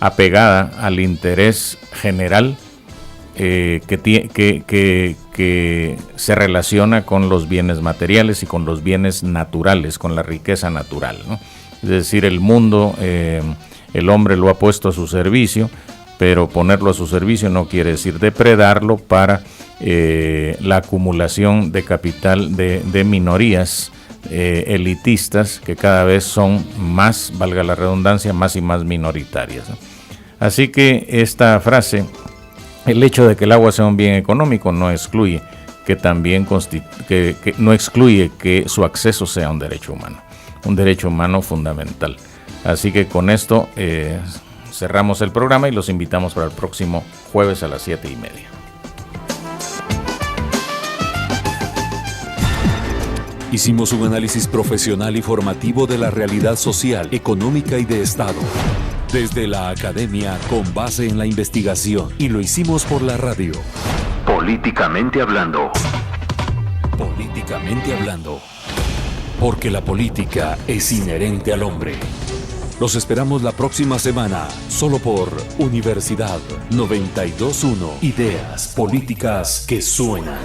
apegada al interés general que se relaciona con los bienes materiales y con los bienes naturales, con la riqueza natural, ¿no? Es decir, el mundo, el hombre lo ha puesto a su servicio, pero ponerlo a su servicio no quiere decir depredarlo para la acumulación de capital de minorías elitistas que cada vez son más, valga la redundancia, más y más minoritarias, ¿no? Así que esta frase, el hecho de que el agua sea un bien económico, no excluye que también no excluye que su acceso sea un derecho humano fundamental. Así que con esto cerramos el programa y los invitamos para el próximo jueves a las 7:30. Hicimos un análisis profesional y formativo de la realidad social, económica y de Estado, desde la academia con base en la investigación, y lo hicimos por la radio. Políticamente hablando. Políticamente hablando. Porque la política es inherente al hombre. Los esperamos la próxima semana, solo por Universidad 92.1. Ideas políticas que suenan.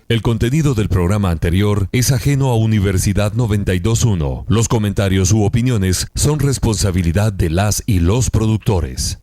El contenido del programa anterior es ajeno a Universidad 92.1. Los comentarios u opiniones son responsabilidad de las y los productores.